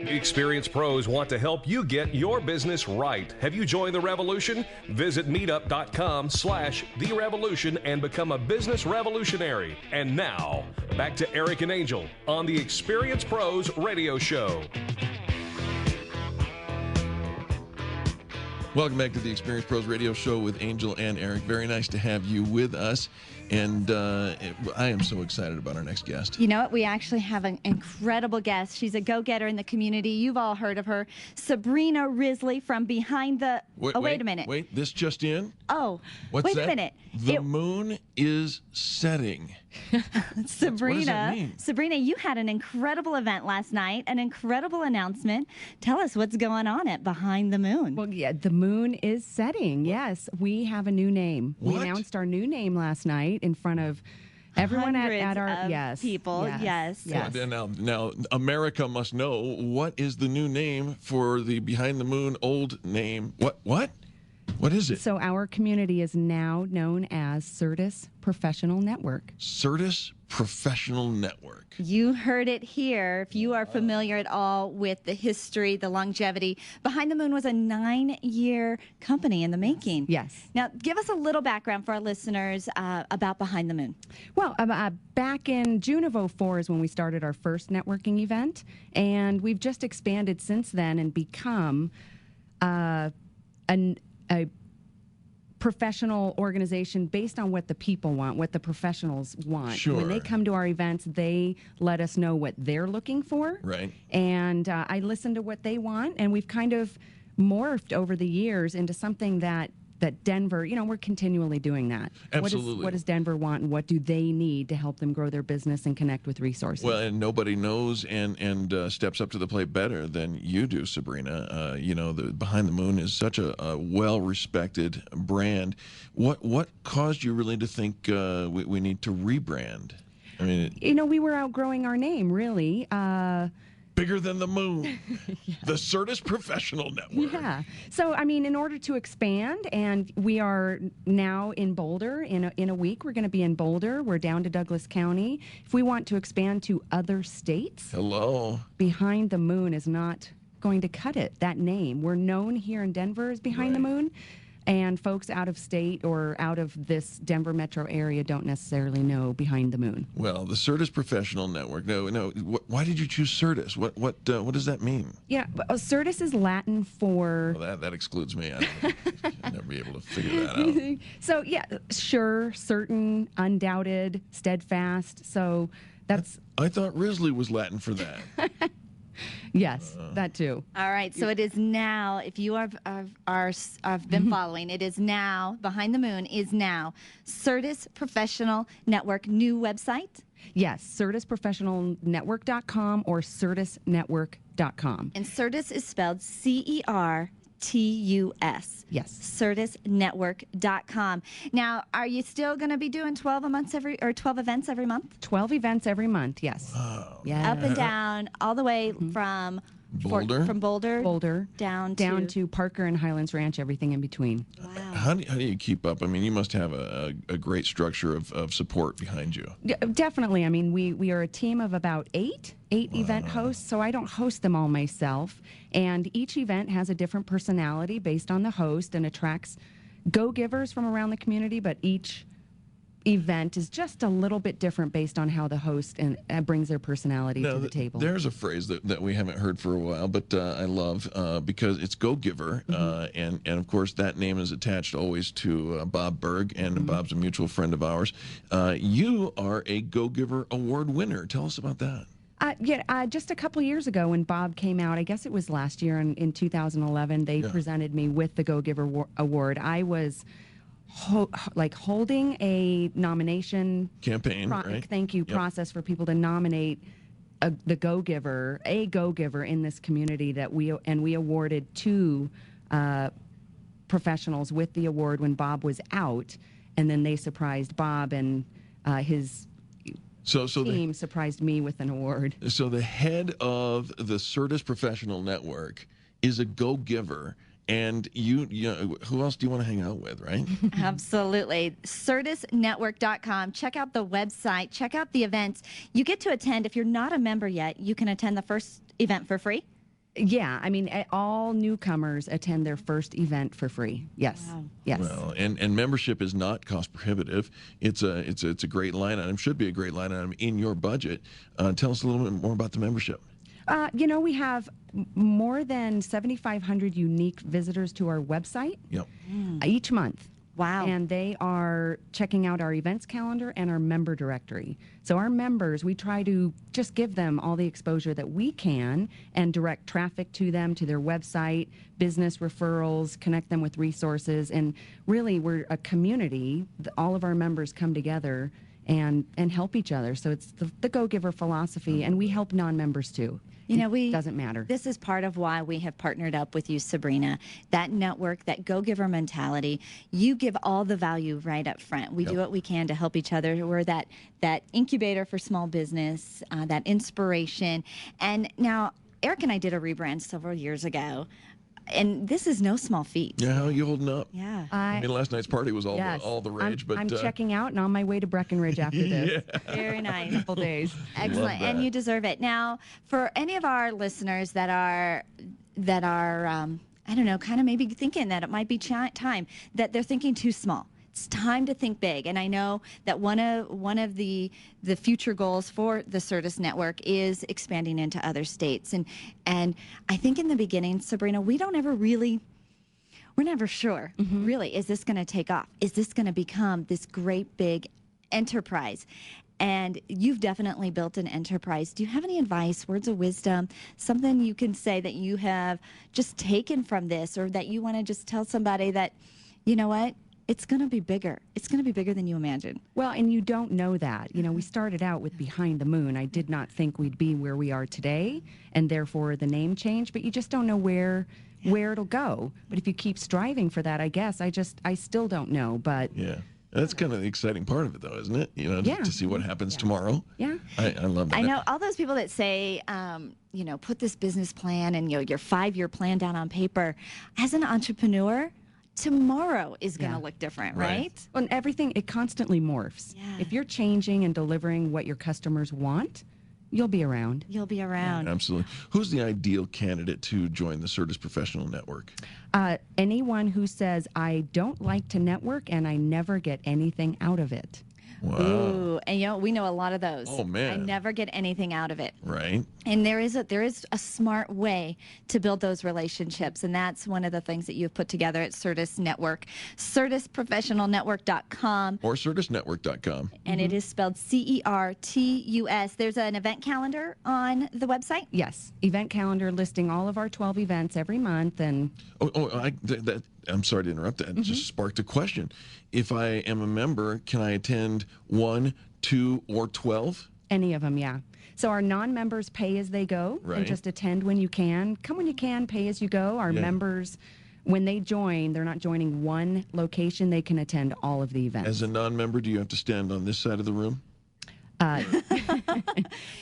Experienced pros want to help you get your business right. Have you joined the revolution? Visit meetup.com/therevolution and become a business revolutionary. And now, back to Eric and Angel on the Experienced Pros Radio Show. Welcome back to the Experienced Pros Radio Show with Angel and Eric. Very nice to have you with us. And I am so excited about our next guest. You know what? We actually have an incredible guest. She's a go-getter in the community. You've all heard of her. Sabrina Risley from behind the... Wait a minute. Wait, this just in? Oh, what's wait that? a minute. The moon is setting. Sabrina, what does that mean? Sabrina, you had an incredible event last night, an incredible announcement. Tell us what's going on at Behind the Moon. Well, yeah, the moon is setting. Yes, we have a new name. What? We announced our new name last night in front of everyone at our of people. Yes. Now, America must know, what is the new name for the Behind the Moon old name? What? What is it? So our community is now known as CERTUS Professional Network. CERTUS Professional Network. You heard it here. If you are familiar at all with the history, the longevity, Behind the Moon was a 9-year company in the making. Yes. Now, give us a little background for our listeners about Behind the Moon. Well, back in June of '04 is when we started our first networking event, and we've just expanded since then and become a professional organization based on what the people want, what the professionals want. Sure. When they come to our events, they let us know what they're looking for. Right. And I listen to what they want, and we've kind of morphed over the years into something that Denver, we're continually doing that. Absolutely. What does Denver want, and what do they need to help them grow their business and connect with resources? Well, and nobody knows and steps up to the plate better than you do, Sabrina. The Behind the Moon is such a well-respected brand. What caused you really to think we need to rebrand? I mean, we were outgrowing our name, really. Bigger than the moon. Yeah. The CERTUS Professional Network. Yeah. So, in order to expand, and we are now in Boulder. In a week, we're going to be in Boulder. We're down to Douglas County. If we want to expand to other states, Behind the Moon is not going to cut it, that name. We're known here in Denver as Behind the Moon. And folks out of state or out of this Denver metro area don't necessarily know Behind the Moon. Well, the CERTUS Professional Network. No. Why did you choose CERTUS? What does that mean? Yeah, CERTUS is Latin for. Well, that excludes me. I'll never be able to figure that out. So sure, certain, undoubted, steadfast. So that's. I thought Risley was Latin for that. Yes, that too. All right, so it is now, if you have been following, it is now, Behind the Moon is now CERTUS Professional Network new website? Yes, CERTUSProfessionalNetwork.com or CERTUSNetwork.com. And CERTUS is spelled CERTUS. Yes. CERTUSNetwork.com. Now, are you still going to be doing 12 events every month? 12 events every month, yes. Wow. Yeah. Up and down, all the way from Boulder down to Parker and Highlands Ranch, everything in between. Wow. How do you keep up? You must have a great structure of support behind you. Definitely. We are a team of about eight event hosts, so I don't host them all myself. And each event has a different personality based on the host and attracts go-givers from around the community, but each event is just a little bit different based on how the host brings their personality to the table. There's a phrase that we haven't heard for a while, but I love because it's go-giver, and of course that name is attached always to Bob Berg, and Bob's a mutual friend of ours. You are a Go-Giver Award winner. Tell us about that. Just a couple years ago when Bob came out, I guess it was last year in 2011, they presented me with the Go-Giver Award. I was holding a nomination campaign, process for people to nominate a go-giver in this community that we awarded 2 professionals with the award when Bob was out, and then they surprised Bob and his team surprised me with an award. So the head of the CERTUS Professional Network is a go-giver. And you who else do you want to hang out with, right? Absolutely. CERTUSNetwork.com. Check out the website. Check out the events. You get to attend. If you're not a member yet, you can attend the first event for free. Yeah, I mean, all newcomers attend their first event for free. Yes, Wow. yes. Well, and membership is not cost prohibitive. It's a great line item. Should be a great line item in your budget. Tell us a little bit more about the membership. We have more than 7,500 unique visitors to our website each month. Wow. And they are checking out our events calendar and our member directory. So our members, we try to just give them all the exposure that we can and direct traffic to them, to their website, business referrals, connect them with resources. And really, we're a community. All of our members come together and help each other. So it's the Go-Giver philosophy, and we help non-members too. It doesn't matter. This is part of why we have partnered up with you, Sabrina. That network, that go-giver mentality, you give all the value right up front. We do what we can to help each other. We're that incubator for small business, that inspiration. And now, Eric and I did a rebrand several years ago. And this is no small feat. Yeah, how are you holding up? Yeah. I mean, last night's party was all the rage, but I'm checking out and on my way to Breckenridge after this. Very nice. A couple days. Excellent, and you deserve it. Now, for any of our listeners that are I don't know, kind of maybe thinking that it might be time that they're thinking too small. It's time to think big, and I know that one of the future goals for the CERTUS network is expanding into other states, and I think in the beginning, Sabrina, we're never sure. Really, is this going to take off? Is this going to become this great big enterprise? And you've definitely built an enterprise. Do you have any advice, words of wisdom, something you can say that you have just taken from this, or that you want to just tell somebody that, you know what? It's going to be bigger. It's going to be bigger than you imagine. Well, and you don't know that. We started out with Behind the Moon. I did not think we'd be where we are today, and therefore the name change, but you just don't know where it'll go. But if you keep striving for that, I guess, I still don't know, but... Yeah. That's kind of the exciting part of it, though, isn't it? To see what happens tomorrow. Yeah. I love that. I know all those people that say, put this business plan and your 5-year plan down on paper. As an entrepreneur, tomorrow is going to look different, right? Well, and everything, it constantly morphs. Yeah. If you're changing and delivering what your customers want, you'll be around. You'll be around. Yeah, absolutely. Who's the ideal candidate to join the CERTUS Professional Network? Anyone who says, I don't like to network and I never get anything out of it. Wow. Ooh, and we know a lot of those. Oh, man. I never get anything out of it. Right. And there is a smart way to build those relationships, and that's one of the things that you've put together at CERTUS Network, CERTUSProfessionalNetwork.com. Or CERTUSNetwork.com. And it is spelled CERTUS. There's an event calendar on the website? Yes, event calendar listing all of our 12 events every month. And I'm sorry to interrupt. That just sparked a question. If I am a member, can I attend 1, 2, or 12? Any of them, yeah. So our non-members pay as they go, and just attend when you can. Come when you can, pay as you go. Our members, when they join, they're not joining one location. They can attend all of the events. As a non-member, do you have to stand on this side of the room?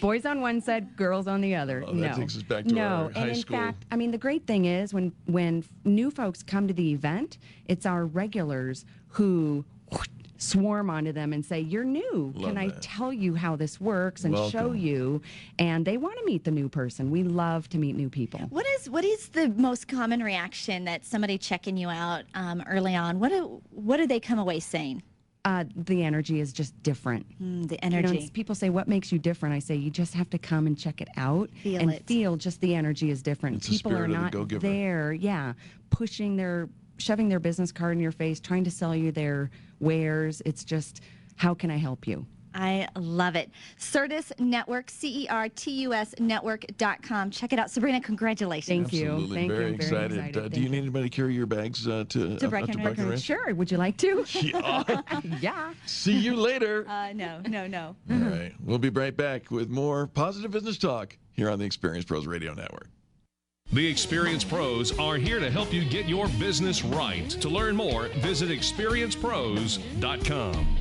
Boys on one side, girls on the other. Oh, that takes us back to our high school. In fact, I mean, the great thing is when new folks come to the event, it's our regulars who swarm onto them and say, you're new. Can I tell you how this works and show you? And they want to meet the new person. We love to meet new people. What is the most common reaction that somebody checking you out early on? What do they come away saying? The energy is just different. The energy. People say, what makes you different? I say, you just have to come and check it out. Feel just the energy is different. It's people are not there, shoving their business card in your face, trying to sell you their wares. It's just, how can I help you? I love it. CERTUS Network, CERTUS Network.com. Check it out. Sabrina, congratulations. Thank you. Absolutely. Thank Very you. excited. Do you need anybody to carry your bags to Breckenridge? Sure. Would you like to? Yeah. Yeah. See you later. No. All right. We'll be right back with more positive business talk here on the Experience Pros Radio Network. The Experience Pros are here to help you get your business right. To learn more, visit experiencepros.com.